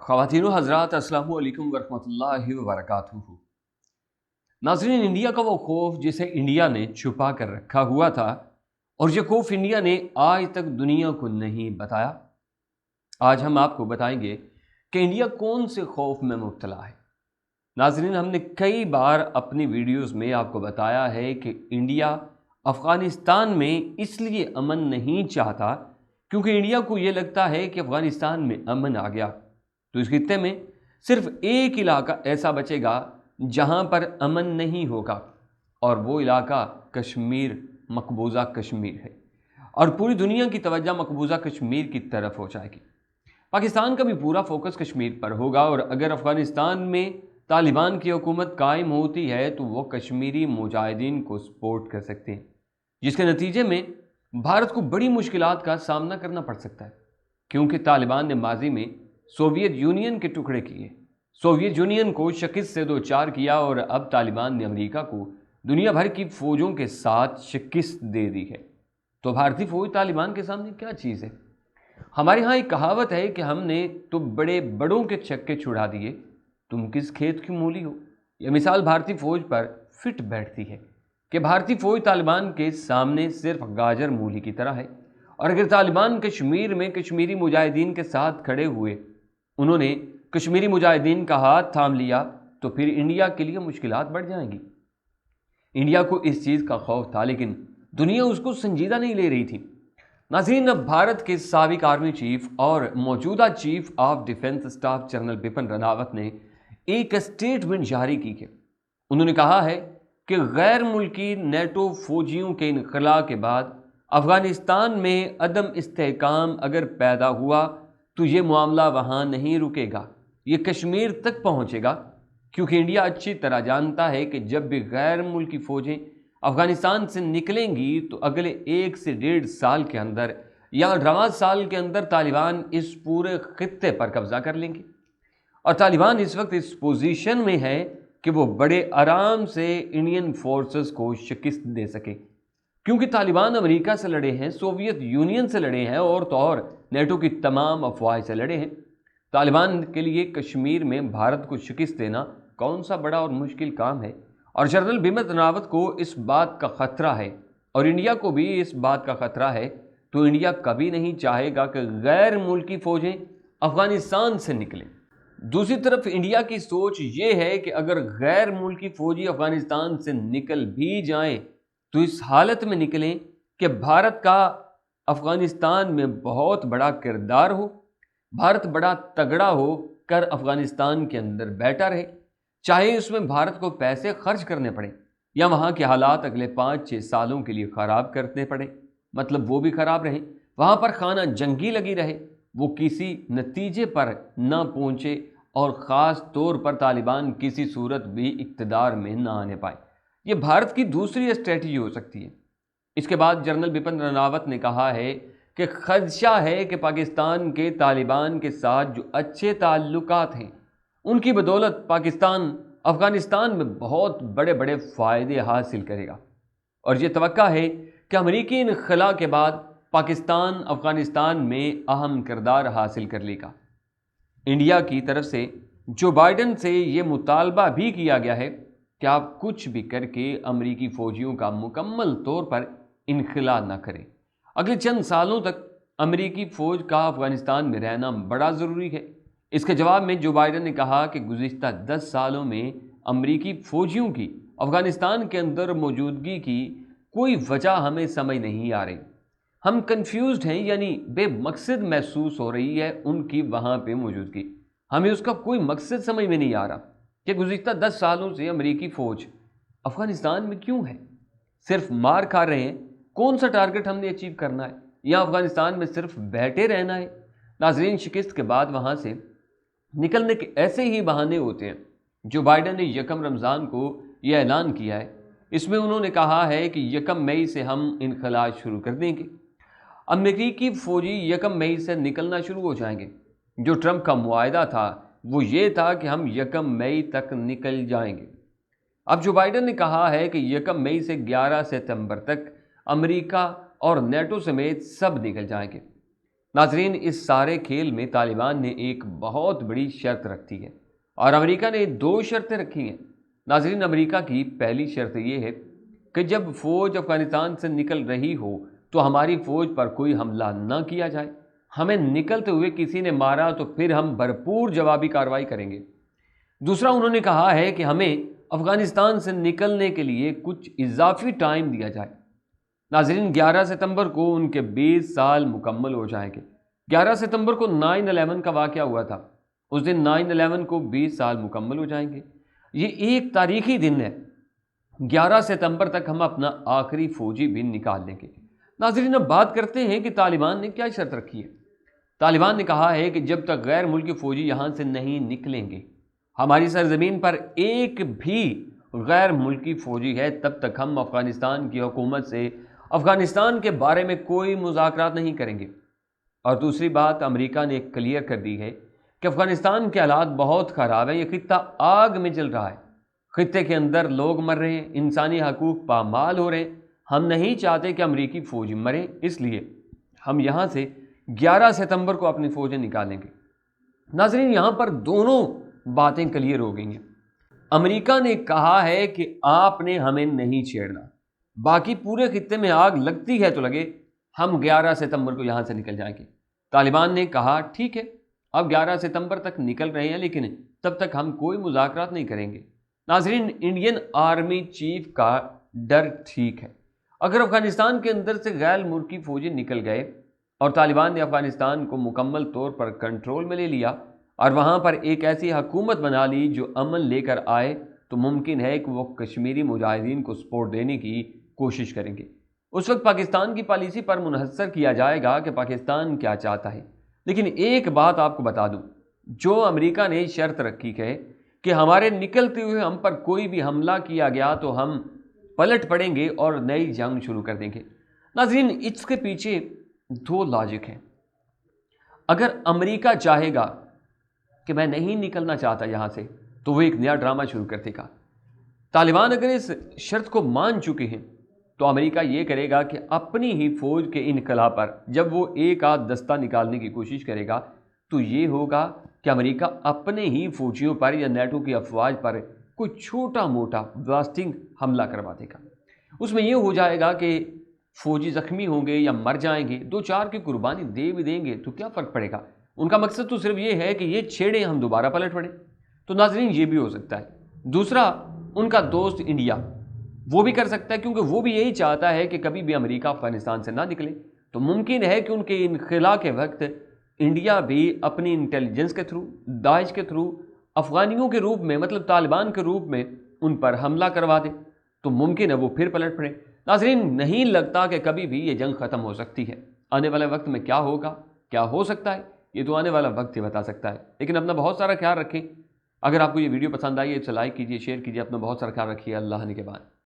ख़वातीन व हज़रात अस्सलामु अलैकुम वरहमतुल्लाहि वबरकातुहू। नाज़रीन, इंडिया का वो खौफ जिसे इंडिया ने छुपा कर रखा हुआ था और ये खौफ इंडिया ने आज तक दुनिया को नहीं बताया। आज हम आपको बताएंगे कि इंडिया कौन से खौफ में मुब्तला है। नाज़रीन, हमने कई बार अपनी वीडियोस में आपको बताया है कि इंडिया अफ़गानिस्तान में इसलिए अमन नहीं चाहता क्योंकि इंडिया को ये लगता है कि अफ़गानिस्तान में अमन आ गया तो इस खित्ते में सिर्फ एक इलाका ऐसा बचेगा जहां पर अमन नहीं होगा, और वो इलाका कश्मीर, मकबूजा कश्मीर है। और पूरी दुनिया की तवज्जो मकबूजा कश्मीर की तरफ हो जाएगी। पाकिस्तान का भी पूरा फोकस कश्मीर पर होगा, और अगर अफ़गानिस्तान में तालिबान की हुकूमत कायम होती है तो वो कश्मीरी मुजाहिदीन को सपोर्ट कर सकते हैं, जिसके नतीजे में भारत को बड़ी मुश्किलात का सामना करना पड़ सकता है। क्योंकि तालिबान ने माजी में सोवियत यूनियन के टुकड़े किए, सोवियत यूनियन को शिकस्त से दो चार किया, और अब तालिबान ने अमेरिका को दुनिया भर की फ़ौजों के साथ शिकस्त दे दी है। तो भारतीय फ़ौज तालिबान के सामने क्या चीज़ है? हमारे यहाँ एक कहावत है कि हमने तो बड़े बड़ों के छक्के छुड़ा दिए, तुम किस खेत की मूली हो। यह मिसाल भारतीय फ़ौज पर फिट बैठती है कि भारतीय फ़ौज तालिबान के सामने सिर्फ गाजर मूली की तरह है, और अगर तालिबान कश्मीर में कश्मीरी मुजाहिदीन के साथ खड़े हुए, उन्होंने कश्मीरी मुजाहिदीन का हाथ थाम लिया, तो फिर इंडिया के लिए मुश्किलात बढ़ जाएंगी। इंडिया को इस चीज़ का खौफ था, लेकिन दुनिया उसको संजीदा नहीं ले रही थी। नाज़रीन, अब भारत के साबिक आर्मी चीफ और मौजूदा chief of defence staff general Bipin Rawat ने एक स्टेटमेंट जारी की है। उन्होंने कहा है कि गैर मुल्की नेटो फौजियों के इनखला के बाद अफगानिस्तान में अदम इस्तेहकाम अगर पैदा हुआ तो ये मामला वहाँ नहीं रुकेगा, ये कश्मीर तक पहुँचेगा। क्योंकि इंडिया अच्छी तरह जानता है कि जब भी गैर मुल्की फ़ौजें अफ़गानिस्तान से निकलेंगी तो अगले 1 से 1.5 साल के अंदर या 18 साल के अंदर तालिबान इस पूरे खित्ते पर कब्ज़ा कर लेंगे। और तालिबान इस वक्त इस पोजीशन में है कि वो बड़े आराम से इंडियन फोर्सेस को शिकस्त दे सके, क्योंकि तालिबान अमेरिका से लड़े हैं, सोवियत यूनियन से लड़े हैं, और तो और नेटो की तमाम अफवाह से लड़े हैं। तालिबान के लिए कश्मीर में भारत को शिकस्त देना कौन सा बड़ा और मुश्किल काम है। और जनरल बिपिन रावत को इस बात का ख़तरा है, और इंडिया को भी इस बात का ख़तरा है, तो इंडिया कभी नहीं चाहेगा कि गैर मुल्की फ़ौजें अफ़गानिस्तान से निकलें। दूसरी तरफ इंडिया की सोच ये है कि अगर गैर मुल्की फ़ौजी अफ़गानिस्तान से निकल भी जाएं तो इस हालत में निकलें कि भारत का अफ़गानिस्तान में बहुत बड़ा किरदार हो, भारत बड़ा तगड़ा हो कर अफ़गानिस्तान के अंदर बैठा रहे, चाहे उसमें भारत को पैसे खर्च करने पड़े या वहाँ के हालात अगले 5-6 सालों के लिए ख़राब करने पड़े, मतलब वो भी ख़राब रहें, वहाँ पर खाना जंगी लगी रहे, वो किसी नतीजे पर ना पहुँचे, और ख़ास तौर पर तालिबान किसी सूरत भी इक़्तिदार में ना आने पाए। ये भारत की दूसरी स्ट्रेटजी हो सकती है। इसके बाद जनरल बिपिन रावत ने कहा है कि खदशा है कि पाकिस्तान के तालिबान के साथ जो अच्छे ताल्लुकात हैं उनकी बदौलत पाकिस्तान अफ़गानिस्तान में बहुत बड़े बड़े फ़ायदे हासिल करेगा, और ये तवक्का है कि अमरीकी इनखला के बाद पाकिस्तान अफ़गानिस्तान में अहम किरदार हासिल कर लेगा। इंडिया की तरफ से जो बाइडन से ये मुतालबा भी किया गया है कि आप कुछ भी करके अमरीकी फ़ौजियों का मुकम्मल तौर पर इनखला न करें। अगले चंद सालों तक अमरीकी फ़ौज का अफ़गानिस्तान में रहना बड़ा ज़रूरी है। इसके जवाब में जो बाइडन ने कहा कि गुज़िश्ता 10 सालों में अमरीकी फ़ौजियों की अफ़गानिस्तान के अंदर मौजूदगी की कोई वजह हमें समझ नहीं आ रही, हम कन्फ्यूज़्ड हैं, यानी बेमकसद महसूस हो रही है उनकी वहाँ पे मौजूदगी, हमें उसका कोई मकसद समझ में नहीं आ रहा कि गुज़िश्ता 10 सालों से अमेरिकी फ़ौज अफ़गानिस्तान में क्यों है। सिर्फ मार खा रहे हैं, कौन सा टारगेट हमने अचीव करना है, या अफ़गानिस्तान में सिर्फ बैठे रहना है। नाज़रीन, शिकस्त के बाद वहाँ से निकलने के ऐसे ही बहाने होते हैं। जो बाइडन ने 1 रमज़ान को यह ऐलान किया है, इसमें उन्होंने कहा है कि 1 मई से हम इनखला शुरू कर देंगे। अमेरिकी फ़ौजी 1 मई से निकलना शुरू हो जाएंगे। जो ट्रंप का मुआहदा था वो ये था कि हम 1 मई तक निकल जाएंगे। अब जो बाइडन ने कहा है कि 1 मई से 11 सितंबर तक अमेरिका और नेटो समेत सब निकल जाएंगे। नाजरीन, इस सारे खेल में तालिबान ने एक बहुत बड़ी शर्त रखी है और अमेरिका ने 2 शर्तें रखी हैं। नाजरीन, अमेरिका की पहली शर्त ये है कि जब फ़ौज अफ़गानिस्तान से निकल रही हो तो हमारी फ़ौज पर कोई हमला न किया जाए। हमें निकलते हुए किसी ने मारा तो फिर हम भरपूर जवाबी कार्रवाई करेंगे। दूसरा, उन्होंने कहा है कि हमें अफ़गानिस्तान से निकलने के लिए कुछ इजाफी टाइम दिया जाए। नाज़रीन, 11 सितंबर को उनके 20 साल मुकम्मल हो जाएंगे। 11 सितंबर को 9/11 का वाक़या हुआ था। उस दिन 9/11 को 20 साल मुकम्मल हो जाएंगे। ये एक तारीखी दिन है। 11 सितंबर तक हम अपना आखिरी फ़ौजी भी निकाल लेंगे। नाज़रीन, अब बात करते हैं कि तालिबान ने क्या शर्त रखी है। तालिबान ने कहा है कि जब तक गैर मुल्की फ़ौजी यहाँ से नहीं निकलेंगे, हमारी सरज़मीन पर एक भी गैर मुल्की फ़ौजी है, तब तक हम अफ़गानिस्तान की हुकूमत से अफ़गानिस्तान के बारे में कोई मुज़ाकरात नहीं करेंगे। और दूसरी बात, अमेरिका ने क्लियर कर दी है कि अफ़गानिस्तान के हालात बहुत ख़राब है। ये खित्ता आग में जल रहा है। खित्ते के अंदर लोग मर रहे हैं, इंसानी हकूक़ पामाल हो रहे हैं। हम नहीं चाहते कि अमेरिकी फ़ौज मरें, इसलिए हम यहाँ से 11 सितंबर को अपनी फ़ौजें निकालेंगे। नाज़रीन, यहाँ पर दोनों बातें क्लियर हो गई हैं। अमेरिका ने कहा है कि आपने हमें नहीं छेड़ना, बाकी पूरे खित्ते में आग लगती है तो लगे, हम 11 सितंबर को यहाँ से निकल जाएंगे। तालिबान ने कहा ठीक है, अब 11 सितंबर तक निकल रहे हैं, लेकिन तब तक हम कोई मुज़ाकरात नहीं करेंगे। नाज़रीन, इंडियन आर्मी चीफ का डर ठीक है। अगर अफ़गानिस्तान के अंदर से गैर मुल्की फ़ौजी निकल गए और तालिबान ने अफ़गानिस्तान को मुकम्मल तौर पर कंट्रोल में ले लिया और वहाँ पर एक ऐसी हुकूमत बना ली जो अमन लेकर आए, तो मुमकिन है कि वो कश्मीरी मुजाहिदीन को सपोर्ट देने की कोशिश करेंगे। उस वक्त पाकिस्तान की पॉलिसी पर मुनहसर किया जाएगा कि पाकिस्तान क्या चाहता है। लेकिन एक बात आपको बता दूं, जो अमेरिका ने शर्त रखी है कि हमारे निकलते हुए हम पर कोई भी हमला किया गया तो हम पलट पड़ेंगे और नई जंग शुरू कर देंगे। नाज़रीन, इसके पीछे 2 लॉजिक हैं। अगर अमेरिका चाहेगा कि मैं नहीं निकलना चाहता यहाँ से, तो वो एक नया ड्रामा शुरू कर देगा। तालिबान अगर इस शर्त को मान चुके हैं तो अमेरिका ये करेगा कि अपनी ही फ़ौज के इनकला पर जब वो एक आध दस्ता निकालने की कोशिश करेगा, तो ये होगा कि अमेरिका अपने ही फ़ौजियों पर या नेटो की अफवाज पर कोई छोटा मोटा ब्लास्टिंग हमला करवा देगा। उसमें ये हो जाएगा कि फ़ौजी ज़ख्मी होंगे या मर जाएंगे, 2-4 की कुर्बानी दे भी देंगे तो क्या फ़र्क पड़ेगा। उनका मकसद तो सिर्फ ये है कि ये छेड़ें, हम दोबारा पलट पड़े। तो नाज़रीन, ये भी हो सकता है। दूसरा, उनका दोस्त इंडिया वो भी कर सकता है, क्योंकि वो भी यही चाहता है कि कभी भी अमेरिका अफ़गानिस्तान से ना निकले। तो मुमकिन है कि उनके इनखला के वक्त इंडिया भी अपनी इंटेलिजेंस के थ्रू, दाइश के थ्रू, अफ़गानियों के रूप में, मतलब तालिबान के रूप में उन पर हमला करवा दे। तो मुमकिन है वो फिर पलट पड़े। नाज़रीन, नहीं लगता कि कभी भी ये जंग ख़त्म हो सकती है। आने वाले वक्त में क्या होगा, क्या हो सकता है, ये तो आने वाला वक्त ही बता सकता है। लेकिन अपना बहुत सारा ख्याल रखें। अगर आपको ये वीडियो पसंद आई है तो लाइक कीजिए, शेयर कीजिए। अपना बहुत सारा ख्याल रखिए। अल्लाह ने के बाद।